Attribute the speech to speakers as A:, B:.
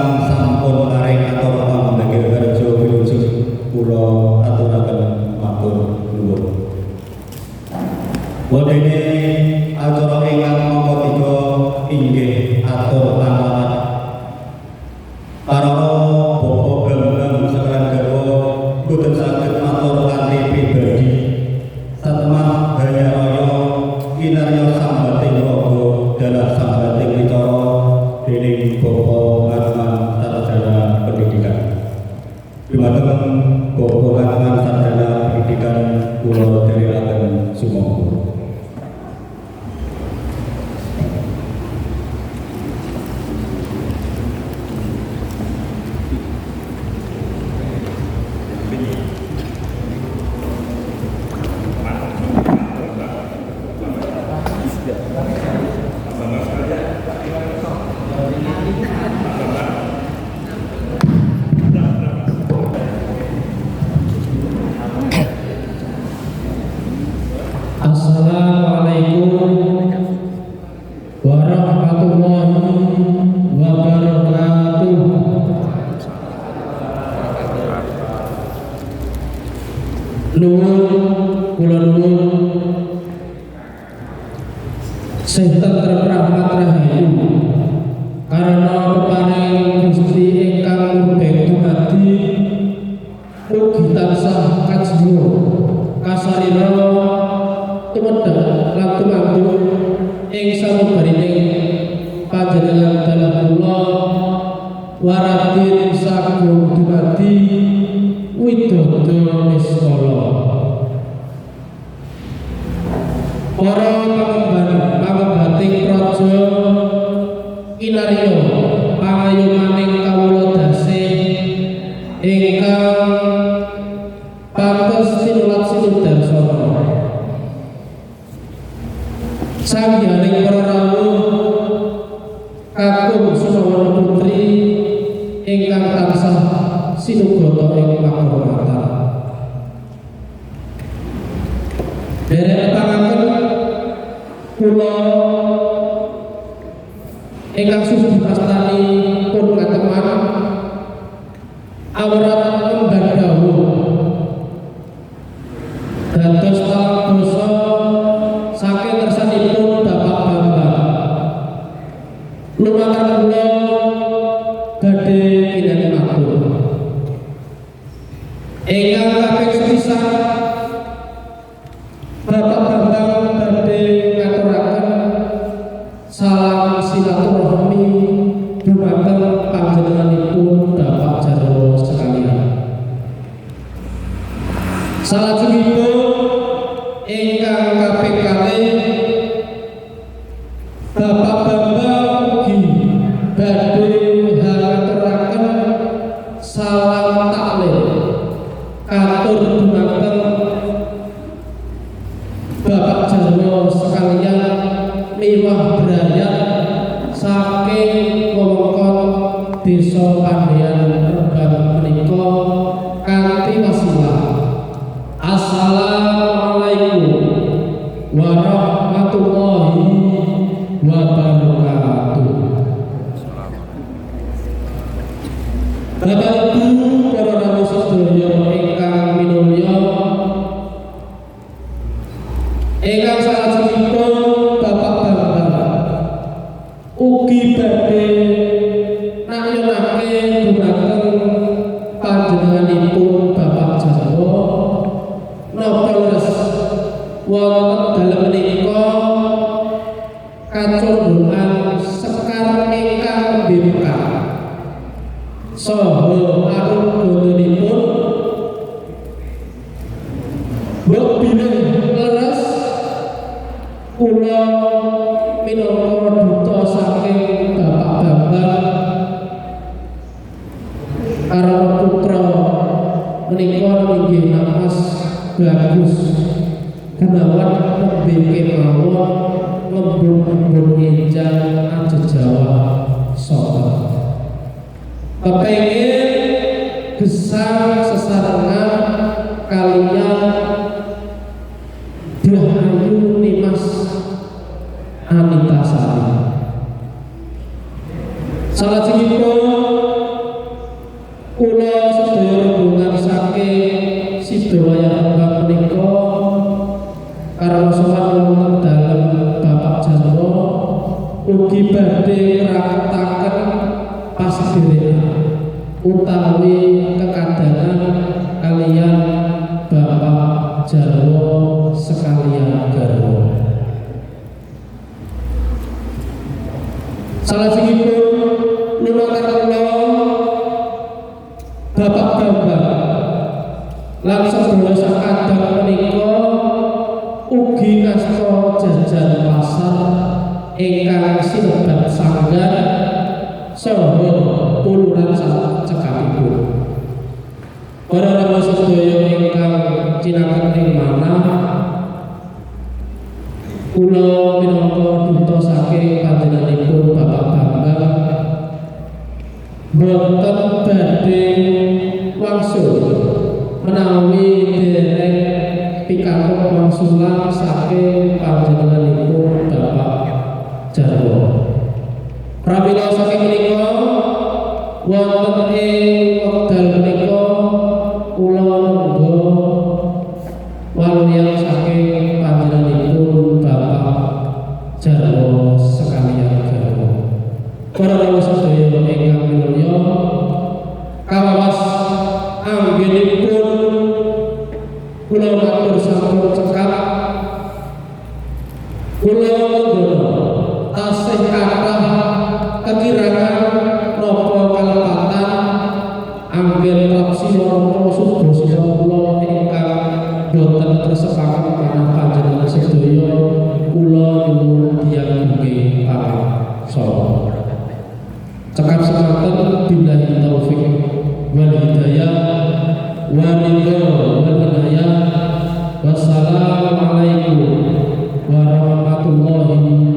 A: ingkang sampun paring atur pambagir harja wilujeng kula aturaken matur nuwun. Wadene acara ingkang mangka tiga inggih atur panglawan para Bapak Bambang Sekran Garwa boten saged matur kanthi pribadi satemah hanya raya kinarya sambating raga dalah sambating wicara dening Bapak Katman Sarjana Pendidikan. Dumateng Bapak Katman Sarjana Pendidikan kula dherekaken sumangga.
B: Assalamualaikum warahmatullahi wabarakatuh. Nuwun kula nuwun sing tentrem rahmat rahayu karena peparing Gusti ingkang murbeng dumadi ugi tansah kajiyo kasarira tumedhek lan tumantuk ing sababarining panjenengan dalam kula waradin sagung dumadi widodo niskala. Para pangembating praja kinarya pangayomaning kawula dasih ingkang pantes tinulat sinudarsana. Sangyaning para rawuh kakung Sunawana Putri ingkang tansah sinugata ing pangormatan. Derek pangaken kula ingkang suci prastani pun kateman awrat emban dawuh dados dosa saking kersanipun Bapak Bambang. Lumantar kula badhe kinani matur. Ingkang kaping sepisan Bapak Bambang badhe ngaturaken salam silaturahmi dumateng panjenenganipun Bapak Jarwo sekalian. Salajengipun ingkang kaping kalih Bapak Bambang ugi badhe ngaturaken salam taklim katur dumateng Bapak Jarwo sekalian miwah brayat saking wewengkon Desa Pandhean Rembang menika kanthi wasilah. Assalamualaikum warahmatullahi wabarakatuh. Bapak Ibu para rawuh sedaya ingkang minulya, ingkang salajengipun Bapak Bambang ugi badhe nakyonake dumateng panjenenganipun Bapak Jarwo napa leres wonten dalem menika kacondongan sekar ingkang mbimka saha arugunipun mbok bilih leres kula minangka duta saking Bapak Bambang karena putra menika inggih Mas Bagus Gunawan pembeke mawon ngembung-embung enjang ajejawa soto kepengin gesang sesarengan kalian Dihayu Nimas Anita Sari. Salajengipun ugi badhe ngraketaken pasedherekan utawi kekadangan kaliyan bapak jarwo sekalian garwa. Salajengipun lumantar Bapak Bambang lan sedaya sakadang menika ugi ngasta jajan pasar ingkang sinebat sanggar saha puluran cekapipun. Para rama sedaya ingkang cinaken ing manah, kula minangka duta saking panjenenganipun Bapak Bambang boten badhe wangsul menawi dereng pikantuk wangsulan saking panjenenganipun Bapak Jarwo. Pramila saking menika wonten ing wekdal menika kula nunggu waluyan saking panjenenganipun Bapak Jarwo sekalian garwa. Para rawuh sedaya ingkang minulya, kawas anggenipun kula matur sampun cekap kula nggono tasih kathah kekirangan napa kalepatan anggen rapsiyana sudosa kula ingkang boten tresepake manah panjenengan sedaya kula nyuwun tiyang nggih pamit. Cekap semanten billahi taufik wal hidayah wal hidayah. Wassalamualaikum warahmatullahi